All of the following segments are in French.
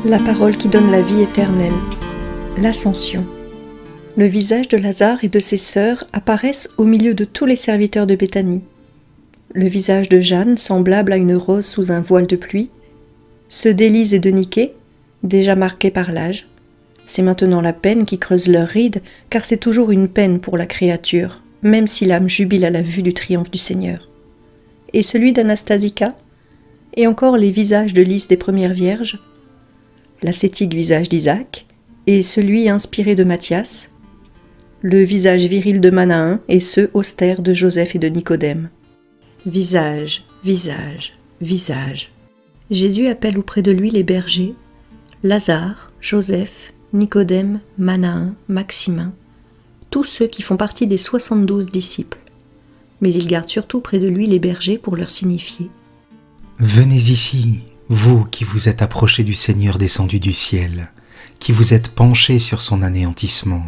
La parole qui donne la vie éternelle, l'Ascension. Le visage de Lazare et de ses sœurs apparaissent au milieu de tous les serviteurs de Béthanie. Le visage de Jeanne, semblable à une rose sous un voile de pluie. Ceux d'Élise et de Niquée, déjà marqués par l'âge. C'est maintenant la peine qui creuse leurs rides, car c'est toujours une peine pour la créature, même si l'âme jubile à la vue du triomphe du Seigneur. Et celui d'Anastasica, et encore les visages de Lys des premières vierges, l'ascétique visage d'Isaac, et celui inspiré de Matthias, le visage viril de Manahin et ceux austères de Joseph et de Nicodème. Visage, visage, visage. Jésus appelle auprès de lui les bergers, Lazare, Joseph, Nicodème, Manahin, Maximin, tous ceux qui font partie des 72 disciples. Mais il garde surtout près de lui les bergers pour leur signifier : Venez ici, vous qui vous êtes approchés du Seigneur descendu du ciel, qui vous êtes penchés sur son anéantissement.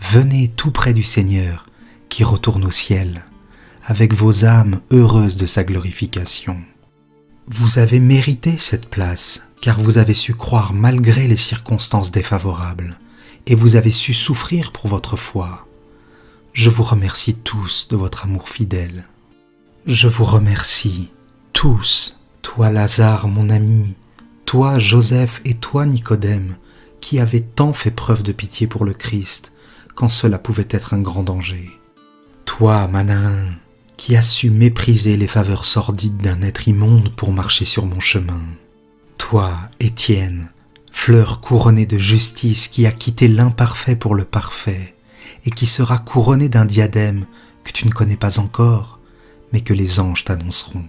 Venez tout près du Seigneur, qui retourne au ciel, avec vos âmes heureuses de sa glorification. Vous avez mérité cette place, car vous avez su croire malgré les circonstances défavorables, et vous avez su souffrir pour votre foi. Je vous remercie tous de votre amour fidèle. Je vous remercie tous, toi Lazare mon ami, toi Joseph et toi Nicodème, qui avez tant fait preuve de pitié pour le Christ, quand cela pouvait être un grand danger. Toi Manahin, qui as su mépriser les faveurs sordides d'un être immonde pour marcher sur mon chemin. Toi, Étienne, fleur couronnée de justice qui a quitté l'imparfait pour le parfait et qui sera couronnée d'un diadème que tu ne connais pas encore, mais que les anges t'annonceront.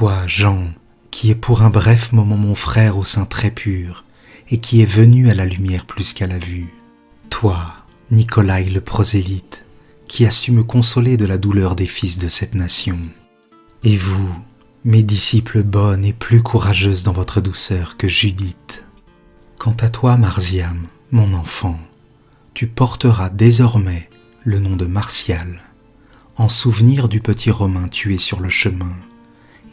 Toi, Jean, qui est pour un bref moment mon frère au sein très pur et qui est venu à la lumière plus qu'à la vue. Toi, Nicolas le prosélyte, qui a su me consoler de la douleur des fils de cette nation. Et vous, mes disciples bonnes et plus courageuses dans votre douceur que Judith. Quant à toi, Marziam, mon enfant, tu porteras désormais le nom de Martial, en souvenir du petit Romain tué sur le chemin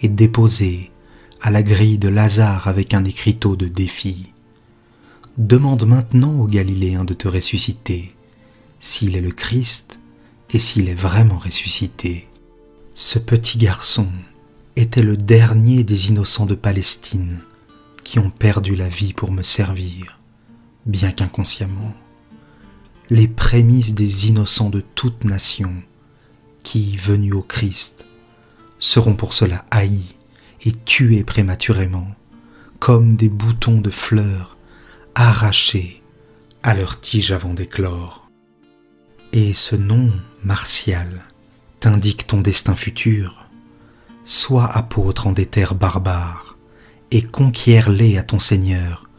et déposé à la grille de Lazare avec un écriteau de défi. Demande maintenant aux Galiléens de te ressusciter, s'il est le Christ et s'il est vraiment ressuscité. Ce petit garçon était le dernier des innocents de Palestine qui ont perdu la vie pour me servir, bien qu'inconsciemment. Les prémices des innocents de toute nation qui, venus au Christ, seront pour cela haïs et tués prématurément, comme des boutons de fleurs arrachés à leur tige avant d'éclore. Et ce nom, Martial, t'indique ton destin futur. Sois apôtre en des terres barbares et conquiers-les à ton Seigneur,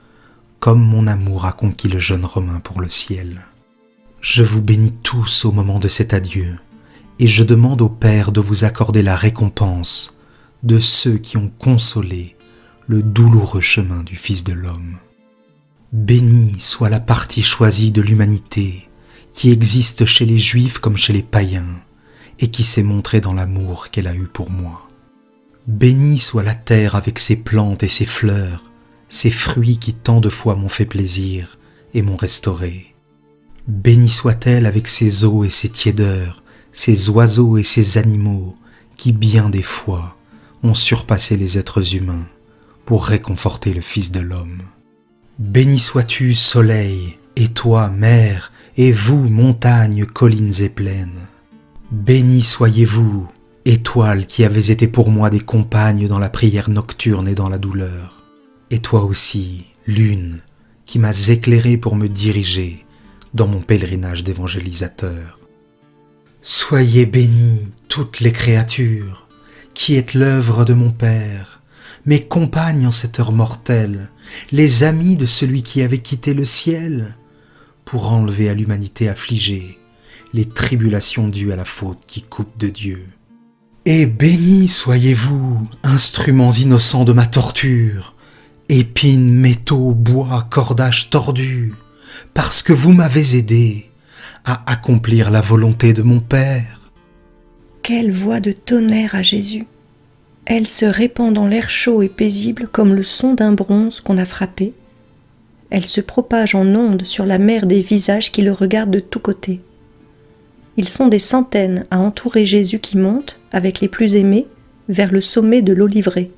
comme mon amour a conquis le jeune Romain pour le ciel. Je vous bénis tous au moment de cet adieu, et je demande au Père de vous accorder la récompense de ceux qui ont consolé le douloureux chemin du Fils de l'homme. Bénie soit la partie choisie de l'humanité, qui existe chez les Juifs comme chez les païens, et qui s'est montrée dans l'amour qu'elle a eu pour moi. Bénie soit la terre avec ses plantes et ses fleurs, ses fruits qui tant de fois m'ont fait plaisir et m'ont restauré. Bénie soit-elle avec ses eaux et ses tiédeurs, ses oiseaux et ses animaux, qui bien des fois ont surpassé les êtres humains pour réconforter le Fils de l'homme. Béni sois-tu, soleil, et toi, mer, et vous, montagnes, collines et plaines. Bénis soyez-vous, étoiles qui avez été pour moi des compagnes dans la prière nocturne et dans la douleur. Et toi aussi, lune, qui m'as éclairé pour me diriger dans mon pèlerinage d'évangélisateur. Soyez bénies toutes les créatures, qui êtes l'œuvre de mon Père, mes compagnes en cette heure mortelle, les amis de celui qui avait quitté le ciel, pour enlever à l'humanité affligée les tribulations dues à la faute qui coupe de Dieu. Et bénis soyez-vous, instruments innocents de ma torture, épines, métaux, bois, cordages tordus, parce que vous m'avez aidé à accomplir la volonté de mon Père. Quelle voix de tonnerre à Jésus! Elle se répand dans l'air chaud et paisible comme le son d'un bronze qu'on a frappé, Elle se propage en ondes sur la mer des visages qui le regardent de tous côtés. Ils sont des centaines à entourer Jésus qui monte, avec les plus aimés, vers le sommet de l'Olivet.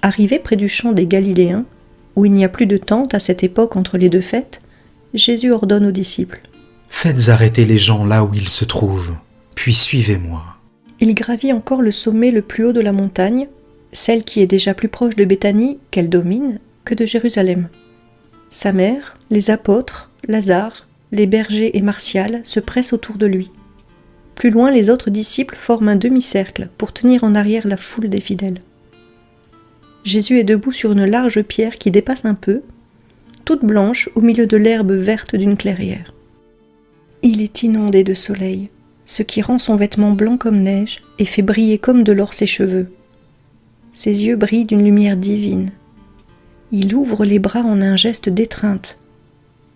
Arrivé près du champ des Galiléens, où il n'y a plus de tente à cette époque entre les deux fêtes, Jésus ordonne aux disciples : « Faites arrêter les gens là où ils se trouvent, puis suivez-moi. » Il gravit encore le sommet le plus haut de la montagne, celle qui est déjà plus proche de Béthanie, qu'elle domine, que de Jérusalem. Sa mère, les apôtres, Lazare, les bergers et Martial se pressent autour de lui. Plus loin, les autres disciples forment un demi-cercle pour tenir en arrière la foule des fidèles. Jésus est debout sur une large pierre qui dépasse un peu, toute blanche au milieu de l'herbe verte d'une clairière. Il est inondé de soleil, ce qui rend son vêtement blanc comme neige et fait briller comme de l'or ses cheveux. Ses yeux brillent d'une lumière divine. Il ouvre les bras en un geste d'étreinte.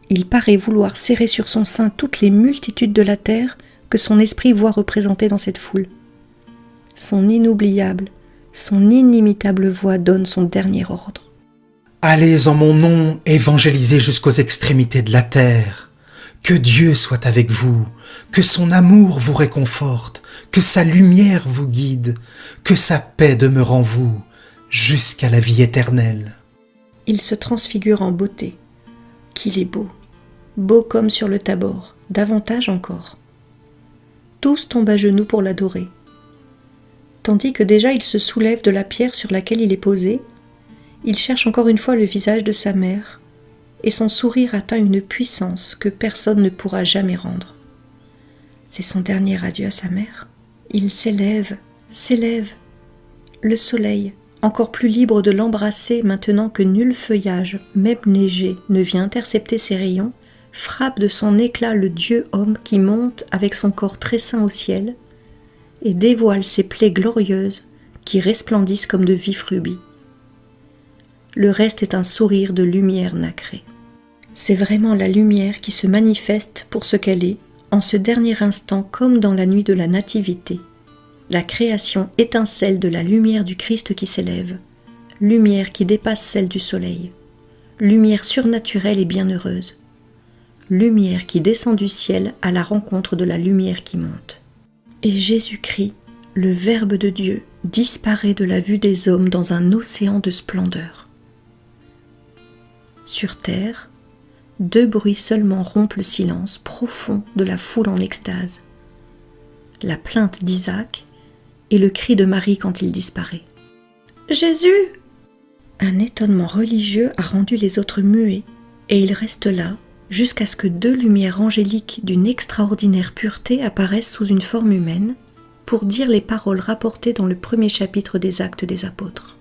Il paraît vouloir serrer sur son sein toutes les multitudes de la terre que son esprit voit représentées dans cette foule. Son inoubliable, son inimitable voix donne son dernier ordre. « Allez en mon nom évangéliser jusqu'aux extrémités de la terre. Que Dieu soit avec vous, que son amour vous réconforte, que sa lumière vous guide, que sa paix demeure en vous, jusqu'à la vie éternelle. » Il se transfigure en beauté. Qu'il est beau, beau comme sur le Tabor, davantage encore. Tous tombent à genoux pour l'adorer. Tandis que déjà il se soulève de la pierre sur laquelle il est posé, il cherche encore une fois le visage de sa mère, et son sourire atteint une puissance que personne ne pourra jamais rendre. C'est son dernier adieu à sa mère. Il s'élève, s'élève. Le soleil, encore plus libre de l'embrasser maintenant que nul feuillage, même léger, ne vient intercepter ses rayons, frappe de son éclat le Dieu-homme qui monte avec son corps très saint au ciel et dévoile ses plaies glorieuses qui resplendissent comme de vifs rubis. Le reste est un sourire de lumière nacrée. C'est vraiment la lumière qui se manifeste pour ce qu'elle est, en ce dernier instant comme dans la nuit de la Nativité. La création étincelle de la lumière du Christ qui s'élève, lumière qui dépasse celle du soleil, lumière surnaturelle et bienheureuse, lumière qui descend du ciel à la rencontre de la lumière qui monte. Et Jésus-Christ, le Verbe de Dieu, disparaît de la vue des hommes dans un océan de splendeur. Sur terre, 2 bruits seulement rompent le silence profond de la foule en extase. La plainte d'Isaac et le cri de Marie quand il disparaît. « Jésus !» Un étonnement religieux a rendu les autres muets, et ils restent là jusqu'à ce que 2 lumières angéliques d'une extraordinaire pureté apparaissent sous une forme humaine pour dire les paroles rapportées dans le premier chapitre des Actes des Apôtres.